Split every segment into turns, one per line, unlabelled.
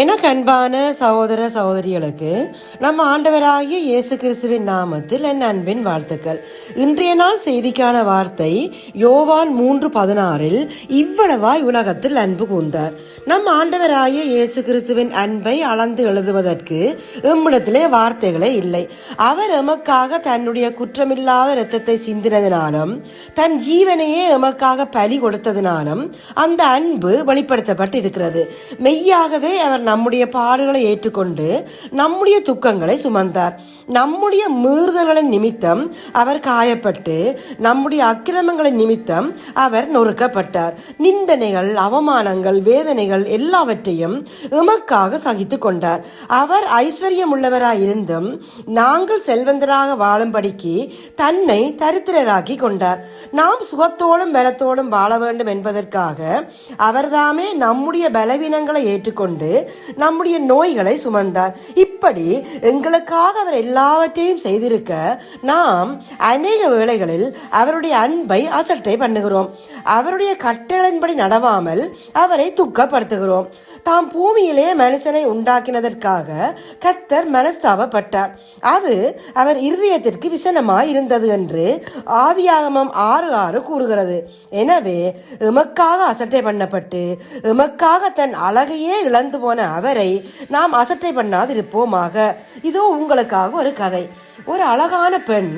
எனக்கு அன்பான சகோதர சகோதரிகளுக்கு நம்ம ஆண்டவராகிய இயேசு கிறிஸ்துவின் நாமத்தில் என் அன்பின் வாழ்த்துக்கள். இன்றைய நாள் செய்திக்கான வார்த்தை யோவான் 3:16 இவ்வளவாய் உலகத்தில் அன்பு கூர்ந்தார். நம் ஆண்டவராகிய இயேசு கிறிஸ்துவின் அன்பை அளந்து எழுதுவதற்கு எம்மிடத்திலே வார்த்தைகளே இல்லை. அவர் எமக்காக தன்னுடைய குற்றமில்லாத இரத்தத்தை சிந்தினதினாலும் தன் ஜீவனையே எமக்காக பலி கொடுத்ததினாலும் அந்த அன்பு வெளிப்படுத்தப்பட்டு இருக்கிறது. மெய்யாகவே அவர் நம்முடைய பாடுகளை ஏற்றுக்கொண்டு நம்முடைய துக்கங்களை சுமந்தார். நம்முடைய மீறுதல்களின் நிமித்தம் அவர் காயப்பட்டு நம்முடைய அக்கிரமங்களின் நிமித்தம் அவர் நொறுக்கப்பட்டார். நிந்தனைகள், அவமானங்கள், வேதனைகள் எல்லாவற்றையும் எமக்காக சகித்துக் கொண்டார். அவர் ஐஸ்வர்யம் உள்ளவராயிருந்தும் நாங்கள் செல்வந்தராக வாழும்படிக்கு தன்னை தரித்திரராக்கி கொண்டார். நாம் சுகத்தோடும் பலத்தோடும் வாழ வேண்டும் என்பதற்காக அவர்தாமே நம்முடைய பலவீனங்களை ஏற்றுக்கொண்டு நம்முடைய நோய்களை சுமந்தார். இப்படி எங்களுக்காக அவர் எல்லாவற்றையும் செய்திருக்க நாம் அநேக வேளைகளில் அவருடைய அன்பை அசட்டை பண்ணுகிறோம். அவருடைய கட்டளையின்படி நடவாமல் அவரை துக்கப்படுத்துகிறோம். தாம் பூமியிலே மனுஷனை உண்டாக்கினதற்காக கர்த்தர் மனஸ்தாபப்பட்டார். அது அவர் இருதயத்திற்கு விசனமாய் இருந்தது என்று ஆதியாகமம் 6:6 கூறுகிறது. எனவே எமக்காக அசட்டை பண்ணப்பட்டு எமக்காக தன் அழகையே இழந்து போன அவரை நாம் அசட்டை பண்ணாதிருப்போமாக. இதோ உங்களுக்காக ஒரு கதை. ஒரு அழகான பெண்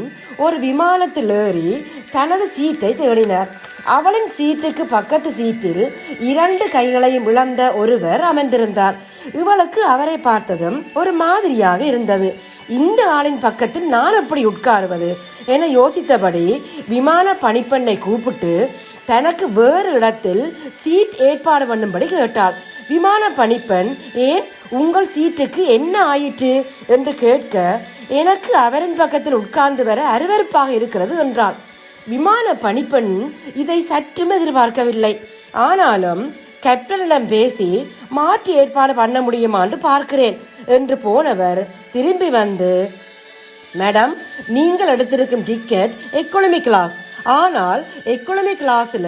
ஒரு விமானத்தில் ஏறி தனது சீட்டை தேடினார். அவளின் சீட்டுக்கு பக்கத்து சீட்டில் 2 கைகளையும் இழந்த ஒருவர் அமர்ந்திருந்தார். இவளுக்கு அவரை பார்த்ததும் ஒரு மாதிரியாக இருந்தது. இந்த ஆளின் பக்கத்தில் நான் எப்படி உட்காருவது என யோசித்தபடி விமான பணிப்பெண்ணை கூப்பிட்டு தனக்கு வேறு இடத்தில் சீட் ஏற்பாடு பண்ணும்படி கேட்டாள். விமான பணிப்பெண், ஏன் உங்கள் சீட்டுக்கு என்ன ஆயிற்று என்று கேட்க, எனக்கு அவரின் பக்கத்தில் உட்கார்ந்து வர அருவருப்பாக இருக்கிறது என்றாள். விமான பணிப்பெண் இதை சற்றும் எதிர்பார்க்கவில்லை. ஆனாலும் கேப்டனிடம் பேசி மாற்றி ஏற்பாடு பண்ண முடியுமா என்று பார்க்கிறேன் என்று போனவர் திரும்பி வந்து, மேடம், நீங்கள் எடுத்திருக்கும் டிக்கெட் எக்கானமி கிளாஸ், ஆனால் எக்கானமி கிளாஸ்ல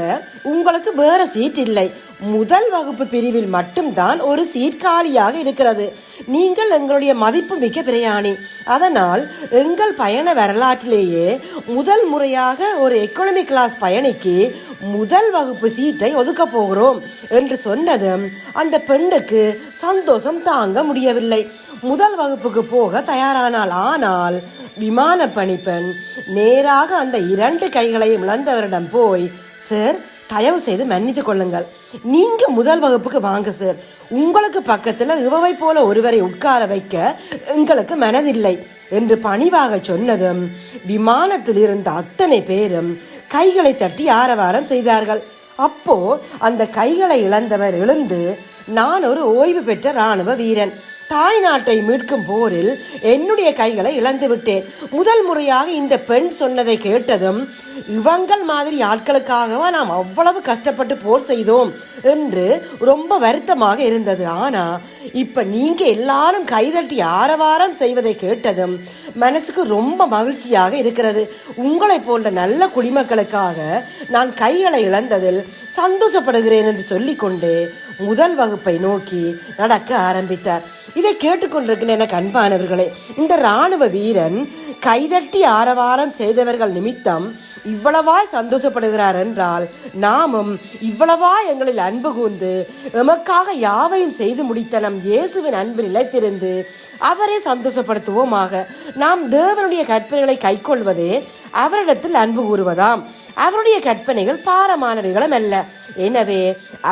உங்களுக்கு வேற சீட் இல்லை. முதல் வகுப்பு பிரிவில் மட்டும்தான் ஒரு சீட் காலியாக இருக்கிறது. நீங்கள் எங்களுடைய மதிப்பு மிக்க பிரயாணி, அதனால் எங்கள் பயண வரலாற்றிலேயே முதல் முறையாக ஒரு எக்கானமி கிளாஸ் பயணிக்கு முதல் வகுப்பு சீட்டை ஒதுக்க போகிறோம் என்று சொன்னதும் அந்த பெண்ணுக்கு சந்தோஷம் தாங்க முடியவில்லை. முதல் வகுப்புக்கு போக தயாரானாள். ஆனால் விமான பணிப்பெண் நேராக அந்த 2 கைகளையும் இழந்தவரிடம் போய், சார், தயவு செய்து மன்னித்துக் கொள்ளுங்கள், நீங்க முதல் வகுப்புக்கு வாங்க சார். உங்களுக்கு பக்கத்துல இவவை போல ஒருவரை உட்கார வைக்க எங்களுக்கு மனதில்லை என்று பணிவாக சொன்னதும் விமானத்தில் இருந்த அத்தனை பேரும் கைகளை தட்டி ஆரவாரம் செய்தார்கள். அப்போ அந்த கைகளை இழந்தவர் எழுந்து, நான் ஒரு ஓய்வு பெற்ற இராணுவ வீரன், தாய் நாட்டை மீட்கும் போரில் என்னுடைய கைகளை இழந்து விட்டேன். முதல் முறையாக இந்த பெண் சொன்னதை கேட்டதும், இவங்கள் மாதிரி ஆட்களுக்காகவா நாம் அவ்வளவு கஷ்டப்பட்டு போர் செய்தோம் என்று ரொம்ப வருத்தமாக இருந்தது. ஆனா இப்ப நீங்க எல்லாரும் கைதட்டி ஆரவாரம் செய்வதை கேட்டதும் மனசுக்கு ரொம்ப மகிழ்ச்சியாக இருக்கிறது. உங்களை போன்ற நல்ல குடிமக்களுக்காக நான் கைகளை இழந்ததில் சந்தோஷப்படுகிறேன் என்று சொல்லிக்கொண்டு முதல் வகுப்பை நோக்கி நடக்க ஆரம்பித்தார். இதை கேட்டுக்கொண்டிருக்கிற எனக்கு அன்பானவர்களே, இந்த இராணுவ வீரன் கைதட்டி ஆரவாரம் செய்தவர்கள் நிமித்தம் இவ்வளவாய் சந்தோஷப்படுகிறார் என்றால், நாமும் இவ்வளவா எங்களில் அன்பு கூர்ந்து எமக்காக யாவையும் செய்து முடித்த நம் இயேசுவின் அன்பில் நிலைத்திருந்து அவரை சந்தோஷப்படுத்துவோமாக. நாம் தேவனுடைய கற்பனைகளை கைக்கொள்வதே அவரிடத்தில் அன்பு கூறுவதாம். அவருடைய கற்பனைகள் பாரமானவைகளும் அல்ல. எனவே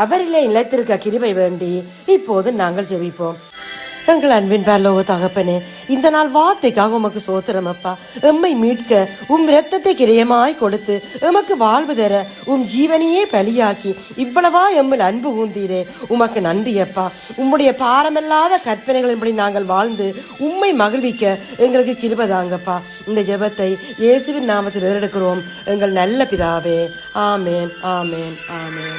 அவரிலே நிலைத்திருக்க கிருபை வேண்டி இப்போது நாங்கள் ஜெபிப்போம். எங்கள் அன்பின் பரலோக தகப்பனே, இந்த நாள் வார்த்தைக்காக உமக்கு சோத்திரம் அப்பா. எம்மை மீட்க இரத்தத்தை கிரயமாய் கொடுத்து எமக்கு வாழ்வு தர ஜீவனையே பலியாக்கி இவ்வளவா எம்மில் அன்பு கூர்ந்தீரே, உமக்கு நன்றி அப்பா. உம்முடைய பாரமில்லாத கற்பனைகளின்படி நாங்கள் வாழ்ந்து உம்மை மகிழ்விக்க எங்களுக்கு கிருபை தாங்கப்பா. இந்த ஜெபத்தை இயேசுவின் நாமத்தில் ஏறெடுக்கிறோம் எங்கள் நல்ல பிதாவே. ஆமேன், ஆமேன், ஆமேன்.